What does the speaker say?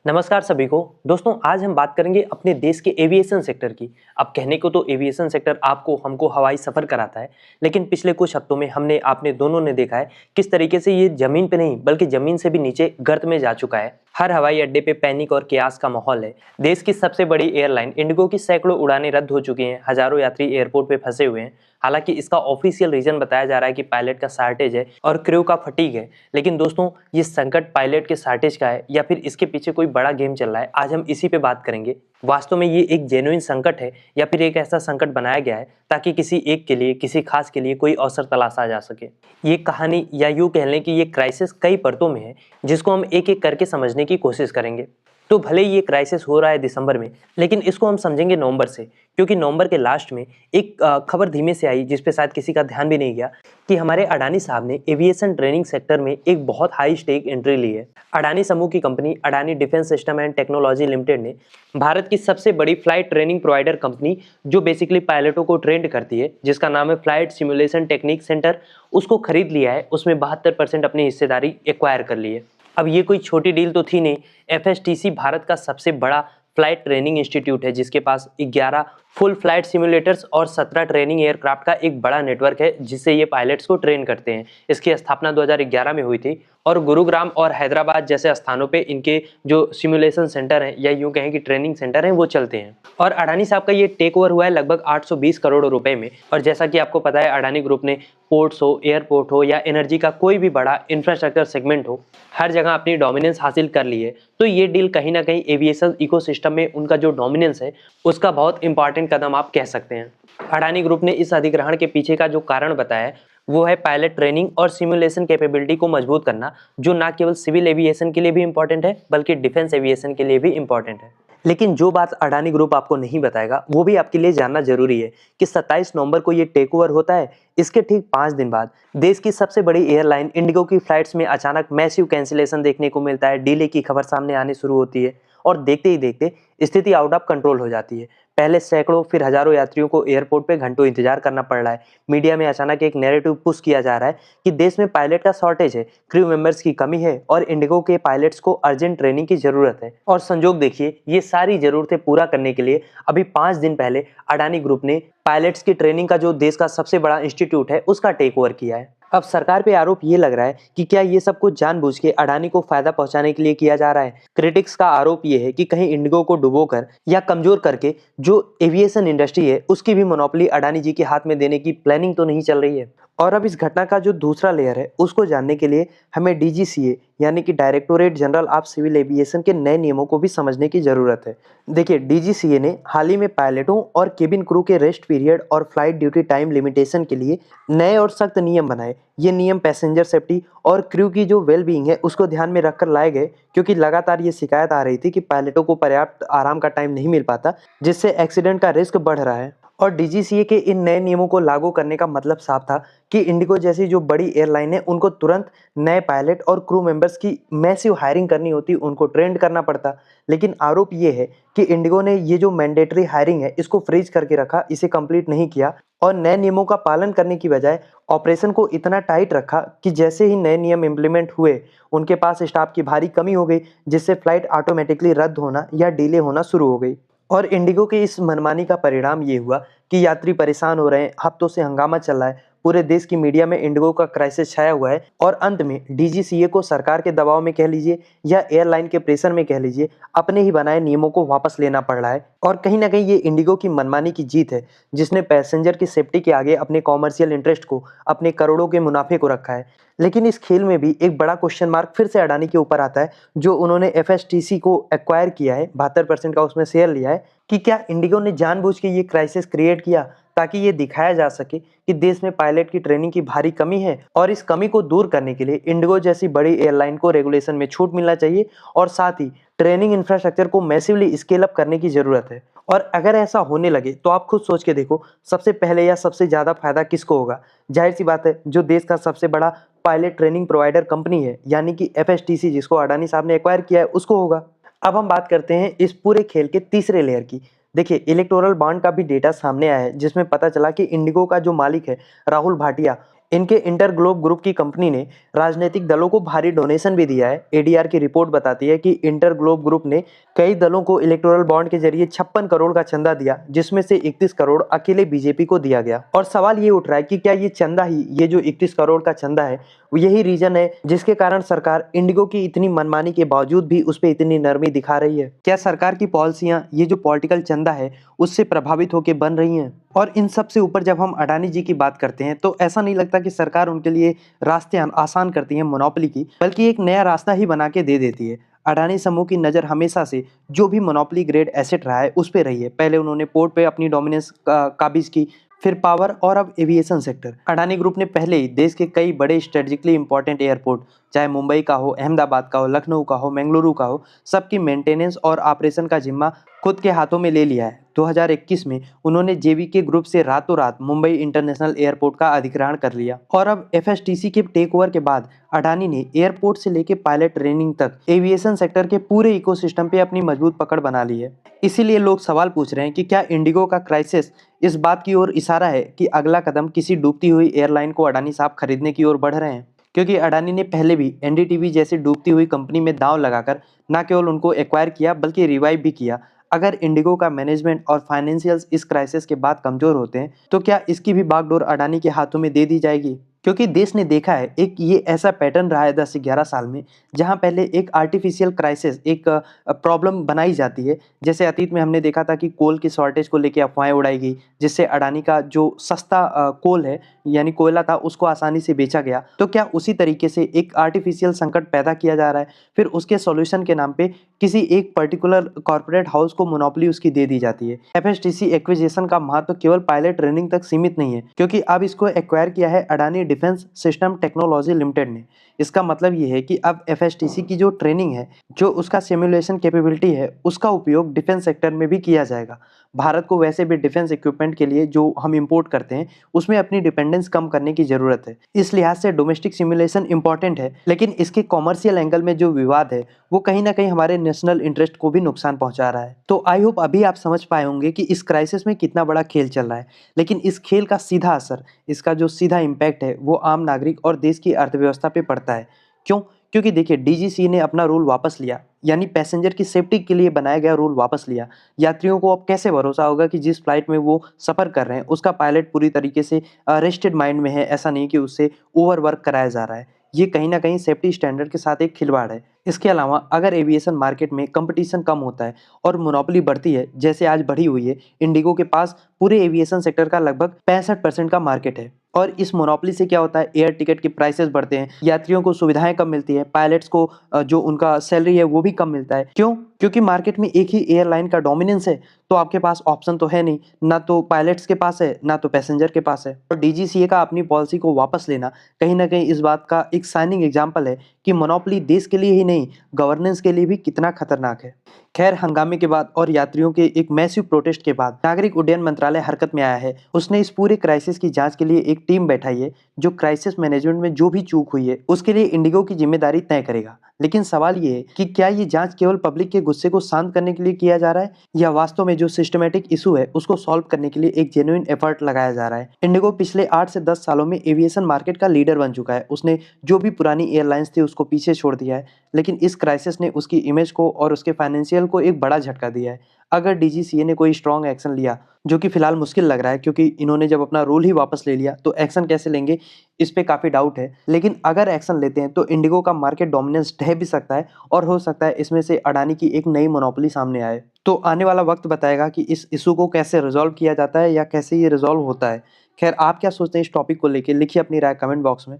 नमस्कार सभी को। दोस्तों, आज हम बात करेंगे अपने देश के एविएशन सेक्टर की। अब कहने को तो एविएशन सेक्टर आपको हमको हवाई सफ़र कराता है, लेकिन पिछले कुछ हफ्तों में हमने आपने दोनों ने देखा है किस तरीके से ये ज़मीन पे नहीं बल्कि ज़मीन से भी नीचे गर्त में जा चुका है। हर हवाई अड्डे पे पैनिक और कियास का माहौल है। देश की सबसे बड़ी एयरलाइन इंडिगो की सैकड़ों उड़ानें रद्द हो चुकी हैं, हज़ारों यात्री एयरपोर्ट पे फंसे हुए हैं। हालांकि इसका ऑफिशियल रीजन बताया जा रहा है कि पायलट का शार्टेज है और क्रू का फटीग है। लेकिन दोस्तों, ये संकट पायलट के शार्टेज का है या फिर इसके पीछे कोई बड़ा गेम चल रहा है, आज हम इसी पे बात करेंगे। वास्तव में ये एक जेन्युइन संकट है या फिर एक ऐसा संकट बनाया गया है ताकि किसी एक के लिए, किसी खास के लिए कोई अवसर तलाशा जा सके। ये कहानी या यूं कह लें कि ये क्राइसिस कई परतों में है, जिसको हम एक एक करके समझने की कोशिश करेंगे। तो भले ही ये क्राइसिस हो रहा है दिसंबर में, लेकिन इसको हम समझेंगे नवंबर से, क्योंकि नवंबर के लास्ट में एक खबर धीमे से आई जिस पे शायद किसी का ध्यान भी नहीं गया कि हमारे अडानी साहब ने एविएशन ट्रेनिंग सेक्टर में एक बहुत हाई स्टेक एंट्री ली है। अडानी समूह की company Adani defence system and technology limited ने भारत की सबसे बड़ी फ्लाइट ट्रेनिंग प्रोवाइडर कंपनी, जो बेसिकली पायलटों को ट्रेंड करती है, जिसका नाम है फ्लाइट सिमुलेशन टेक्निक सेंटर, उसको खरीद लिया है। उसमें 72% अपनी हिस्सेदारी एक्वायर कर ली है। अब ये कोई छोटी डील तो थी नहीं। एफएसटीसी भारत का सबसे बड़ा फ्लाइट ट्रेनिंग इंस्टीट्यूट है, जिसके पास 11 फुल फ्लाइट सिमुलेटर्स और 17 ट्रेनिंग एयरक्राफ्ट का एक बड़ा नेटवर्क है, जिससे ये पायलट्स को ट्रेन करते हैं। इसकी स्थापना 2011 में हुई थी और गुरुग्राम और हैदराबाद जैसे स्थानों पे इनके जो सिमुलेशन सेंटर हैं या यूं कहें कि ट्रेनिंग सेंटर हैं वो चलते हैं। और अडानी साहब का ये टेक ओवर हुआ है लगभग 820 करोड़ रुपए में। और जैसा कि आपको पता है, अडानी ग्रुप ने पोर्ट्स हो, एयरपोर्ट हो या एनर्जी का कोई भी बड़ा इंफ्रास्ट्रक्चर सेगमेंट हो, हर जगह अपनी डोमिनेंस हासिल कर ली है। तो ये डील कहीं ना कहीं एविएशन इकोसिस्टम में उनका जो डोमिनेंस है उसका बहुत इंपॉर्टेंट कदम आप कह सकते हैं। अडानी ग्रुप ने इस अधिग्रहण के पीछे का जो कारण बताया है वो है पायलट ट्रेनिंग और सिमुलेशन कैपेबिलिटी को मजबूत करना, जो ना केवल सिविल एविएशन के लिए भी इंपॉर्टेंट है बल्कि डिफेंस एविएशन के लिए भी इंपॉर्टेंट है। लेकिन जो बात अडानी ग्रुप आपको नहीं बताएगा वो भी आपके लिए जानना जरूरी है कि 27 नवंबर को ये टेक ओवर होता है। इसके ठीक 5 दिन बाद देश की सबसे बड़ी एयरलाइन इंडिगो की फ्लाइट्स में अचानक मैसिव कैंसिलेशन देखने को मिलता है। डिले की खबर सामने आनी शुरू होती है और देखते ही देखते स्थिति आउट ऑफ कंट्रोल हो जाती है। पहले सैकड़ों फिर हजारों यात्रियों को एयरपोर्ट पे घंटों इंतजार करना पड़ रहा है। मीडिया में अचानक एक नैरेटिव पुश किया जा रहा है कि देश में पायलट का शॉर्टेज है, क्रू मेंबर्स की कमी है और इंडिगो के पायलट्स को अर्जेंट ट्रेनिंग की जरूरत है। और संजोग देखिए, ये सारी जरूरतें पूरा करने के लिए अभी 5 दिन पहले अडानी ग्रुप ने पायलट्स की ट्रेनिंग का जो देश का सबसे बड़ा इंस्टीट्यूट है उसका टेक ओवर किया है। अब सरकार पे आरोप ये लग रहा है कि क्या ये सब कुछ जानबूझ के अडानी को फायदा पहुंचाने के लिए किया जा रहा है। क्रिटिक्स का आरोप ये है कि कहीं इंडिगो को डुबोकर या कमजोर करके जो एविएशन इंडस्ट्री है उसकी भी मोनोपोली अडानी जी के हाथ में देने की प्लानिंग तो नहीं चल रही है। और अब इस घटना का जो दूसरा लेयर है उसको जानने के लिए हमें डीजीसीए यानी कि directorate general of civil aviation के नए नियमों को भी समझने की जरूरत है। देखिए, डीजीसीए ने हाल ही में पायलटों और केबिन क्रू के रेस्ट पीरियड और फ्लाइट ड्यूटी टाइम लिमिटेशन के लिए नए और सख्त नियम बनाए। ये नियम पैसेंजर सेफ्टी और क्रू की जो वेलबींग है उसको ध्यान में रखकर लाए गए, क्योंकि लगातार ये शिकायत आ रही थी कि पायलटों को पर्याप्त आराम का टाइम नहीं मिल पाता, जिससे एक्सीडेंट का रिस्क बढ़ रहा है। और डीजीसीए के इन नए नियमों को लागू करने का मतलब साफ था कि इंडिगो जैसी जो बड़ी एयरलाइन है उनको तुरंत नए पायलट और क्रू मेंबर्स की मैसिव हायरिंग करनी होती, उनको ट्रेंड करना पड़ता। लेकिन आरोप ये है कि इंडिगो ने ये जो मैंडेटरी हायरिंग है इसको फ्रीज करके रखा, इसे कंप्लीट नहीं किया और नए नियमों का पालन करने की बजाय ऑपरेशन को इतना टाइट रखा कि जैसे ही नए नियम इम्प्लीमेंट हुए उनके पास स्टाफ की भारी कमी हो गई, जिससे फ्लाइट ऑटोमेटिकली रद्द होना या डिले होना शुरू हो गई। और इंडिगो के इस मनमानी का परिणाम ये हुआ कि यात्री परेशान हो रहे हैं, हफ्तों से हंगामा चल रहा है, पूरे देश की मीडिया में इंडिगो का क्राइसिस छाया हुआ है और अंत में डीजीसीए को सरकार के दबाव में कह लीजिए या एयरलाइन के प्रेशर में कह लीजिए, अपने ही बनाए नियमों को वापस लेना पड़ रहा है। और कहीं ना कहीं ये इंडिगो की मनमानी की जीत है, जिसने पैसेंजर की सेफ्टी के आगे अपने कॉमर्शियल इंटरेस्ट को, अपने करोड़ों के मुनाफे को रखा है। लेकिन इस खेल में भी एक बड़ा क्वेश्चन मार्क फिर से अडानी के ऊपर आता है, जो उन्होंने एफएसटीसी को एक्वायर किया है, 72% का उसमें शेयर लिया है, कि क्या इंडिगो ने जानबूझ के ये क्राइसिस क्रिएट किया ताकि ये दिखाया जा सके कि देश में पायलट की ट्रेनिंग की भारी कमी है और इस कमी को दूर करने के लिए इंडिगो जैसी बड़ी एयरलाइन को रेगुलेशन में छूट मिलना चाहिए और साथ ही ट्रेनिंग इंफ्रास्ट्रक्चर को मैसिवली स्केल अप करने की जरूरत है। और अगर ऐसा होने लगे तो आप खुद सोच के देखो, सबसे पहले या सबसे ज्यादा फायदा किसको होगा? जाहिर सी बात है, जो देश का सबसे बड़ा पायलट ट्रेनिंग प्रोवाइडर कंपनी है यानी कि एफएसटीसी, जिसको अडानी साहब ने एक्वायर किया है, उसको होगा। अब हम बात करते हैं इस पूरे खेल के तीसरे लेयर की। देखिए, इलेक्टोरल बॉन्ड का भी डेटा सामने आया है, जिसमें पता चला कि इंडिगो का जो मालिक है राहुल भाटिया, इनके इंटरग्लोब ग्रुप की कंपनी ने राजनीतिक दलों को भारी डोनेशन भी दिया है। एडीआर की रिपोर्ट बताती है कि इंटरग्लोब ग्रुप ने कई दलों को इलेक्टोरल बॉन्ड के जरिए 56 करोड़ का चंदा दिया, जिसमें से 31 करोड़ अकेले बीजेपी को दिया गया। और सवाल ये उठ रहा है कि क्या ये चंदा ही, ये जो 31 करोड़ का चंदा है, यही रीजन है जिसके कारण सरकार इंडिगो की इतनी मनमानी के बावजूद भी उस पर इतनी नरमी दिखा रही है? क्या सरकार की पॉलिसियां ये जो पॉलिटिकल चंदा है उससे प्रभावित होकर बन रही हैं? और इन सब से ऊपर जब हम अडानी जी की बात करते हैं तो ऐसा नहीं लगता कि सरकार उनके लिए रास्ते आसान करती है मोनोपोली की, बल्कि एक नया रास्ता ही बना के दे देती है। अडानी समूह की नज़र हमेशा से जो भी मोनोपोली ग्रेड एसेट रहा है उस पे रही है। पहले उन्होंने पोर्ट पे अपनी डोमिनेंस काबिज की, फिर पावर और अब एविएशन सेक्टर। अडानी ग्रुप ने पहले ही देश के कई बड़े स्ट्रेटेजिकली इंपॉर्टेंट एयरपोर्ट, चाहे मुंबई का हो, अहमदाबाद का हो, लखनऊ का हो, बेंगलुरु का हो, सबकी मेंटेनेंस और ऑपरेशन का जिम्मा खुद के हाथों में ले लिया है। 2021 में उन्होंने जेवीके ग्रुप से रातों रात मुंबई इंटरनेशनल एयरपोर्ट का अधिग्रहण कर लिया और अब एफएसटीसी के टेक ओवर के बाद अडानी ने एयरपोर्ट से लेकर पायलट ट्रेनिंग तक एविएशन सेक्टर के पूरे इकोसिस्टम पे अपनी मजबूत पकड़ बना ली है। इसीलिए लोग सवाल पूछ रहे हैं कि क्या इंडिगो का क्राइसिस इस बात की ओर इशारा है कि अगला कदम किसी डूबती हुई एयरलाइन को अडानी साहब खरीदने की ओर बढ़ रहे हैं? क्योंकि अडानी ने पहले भी एनडीटीवी जैसी डूबती हुई कंपनी में दांव लगाकर न केवल उनको एक्वायर किया बल्कि रिवाइव भी किया। अगर इंडिगो का मैनेजमेंट और फाइनेंशियल्स इस क्राइसिस के बाद कमजोर होते हैं तो क्या इसकी भी बागडोर अडानी के हाथों में दे दी जाएगी? क्योंकि देश ने देखा है एक ये ऐसा पैटर्न रहा है 10 से 11 साल में, जहां पहले एक आर्टिफिशियल क्राइसिस, एक प्रॉब्लम बनाई जाती है। जैसे अतीत में हमने देखा था कि कोल की शॉर्टेज को लेकर अफवाहें उड़ाई गई, जिससे अडानी का जो सस्ता कोल है यानी कोयला था उसको आसानी से बेचा गया। तो क्या उसी तरीके से एक आर्टिफिशियल संकट पैदा किया जा रहा है, फिर उसके सॉल्यूशन के नाम पे किसी एक पर्टिकुलर कॉर्पोरेट हाउस को मोनोपोली उसकी दे दी जाती है? एफएसटीसी एक्विजिशन का महत्व केवल पायलट ट्रेनिंग तक सीमित नहीं है, क्योंकि अब इसको एक्वायर किया है Adani defence system technology limited ने। इसका मतलब ये है कि अब एफएसटीसी की जो ट्रेनिंग है, जो उसका सिमुलेशन कैपेबिलिटी है, उसका उपयोग डिफेंस सेक्टर में भी किया जाएगा। भारत को वैसे भी डिफेंस इक्विपमेंट के लिए जो हम इंपोर्ट करते हैं उसमें अपनी डिपेंडेंस कम करने की जरूरत है। इस लिहाज से डोमेस्टिक सिमुलेशन इंपॉर्टेंट है, लेकिन इसके कॉमर्शियल एंगल में जो विवाद है वो कहीं ना कहीं हमारे नेशनल इंटरेस्ट को भी नुकसान पहुंचा रहा है। तो आई होप अभी आप समझ पाए होंगे कि इस क्राइसिस में कितना बड़ा खेल चल रहा है, लेकिन इस खेल का सीधा असर, इसका जो सीधा इम्पैक्ट है वो आम नागरिक और देश की अर्थव्यवस्था पे पड़ता है। क्यों? क्योंकि देखिए, डीजीसी ने अपना रूल वापस लिया, यानी पैसेंजर की सेफ्टी के लिए बनाया गया रूल वापस लिया। यात्रियों को अब कैसे भरोसा होगा कि जिस फ्लाइट में वो सफ़र कर रहे हैं उसका पायलट पूरी तरीके से रेस्टेड माइंड में है, ऐसा नहीं कि उससे ओवर वर्क कराया जा रहा है। ये कहीं ना कहीं सेफ्टी स्टैंडर्ड के साथ एक खिलवाड़ है। इसके अलावा अगर एविएशन मार्केट में कंपटीशन कम होता है और मोनोपोली बढ़ती है, जैसे आज बढ़ी हुई है, इंडिगो के पास पूरे एविएशन सेक्टर का लगभग 65% का मार्केट है। और इस मोनोपोली से क्या होता है, एयर टिकट के प्राइसेस बढ़ते हैं, यात्रियों को सुविधाएं कम मिलती है, पायलट्स को जो उनका सैलरी है वो भी कम मिलता है। क्यों? क्योंकि मार्केट में एक ही एयरलाइन का डोमिनेंस है, तो आपके पास ऑप्शन तो है नहीं, ना तो पायलट्स के पास है ना तो पैसेंजर के पास है। और डीजीसीए का अपनी पॉलिसी को वापस लेना कहीं ना कहीं इस बात का एक शाइनिंग एग्जाम्पल है कि मोनोपोली देश के लिए ही नहीं, गवर्नेंस के लिए भी कितना खतरनाक है। खैर, हंगामे के बाद और यात्रियों के एक मैसिव प्रोटेस्ट के बाद नागरिक उड्डयन मंत्रालय हरकत में आया है। उसने इस पूरे क्राइसिस की जांच के लिए एक टीम बैठाई है जो क्राइसिस मैनेजमेंट में जो भी चूक हुई है उसके लिए इंडिगो की जिम्मेदारी तय करेगा। लेकिन सवाल ये है कि क्या ये जांच केवल पब्लिक के गुस्से को शांत करने के लिए किया जा रहा है, या वास्तव में जो सिस्टमेटिक इशू है उसको सॉल्व करने के लिए एक जेन्युइन एफर्ट लगाया जा रहा है? इंडिगो पिछले 8 से 10 सालों में एविएशन मार्केट का लीडर बन चुका है। उसने जो भी पुरानी एयरलाइंस थी उसको पीछे छोड़ दिया है, लेकिन इस क्राइसिस ने उसकी इमेज को और उसके फाइनेंशियल को एक बड़ा झटका दिया है। अगर डीजीसीए ने कोई स्ट्रॉन्ग एक्शन लिया, जो कि फिलहाल मुश्किल लग रहा है क्योंकि इन्होंने जब अपना रूल ही वापस ले लिया, तो एक्शन कैसे लेंगे इस पे काफ़ी डाउट है। लेकिन अगर एक्शन लेते हैं तो इंडिगो का मार्केट डोमिनेंस ढह भी सकता है और हो सकता है इसमें से अडानी की एक नई मोनोपोली सामने आए। तो आने वाला वक्त बताएगा कि इस इशू को कैसे रिजॉल्व किया जाता है या कैसे ये रिजॉल्व होता है। खैर, आप क्या सोचते हैं इस टॉपिक को लेकर? लिखिए अपनी राय कमेंट बॉक्स में।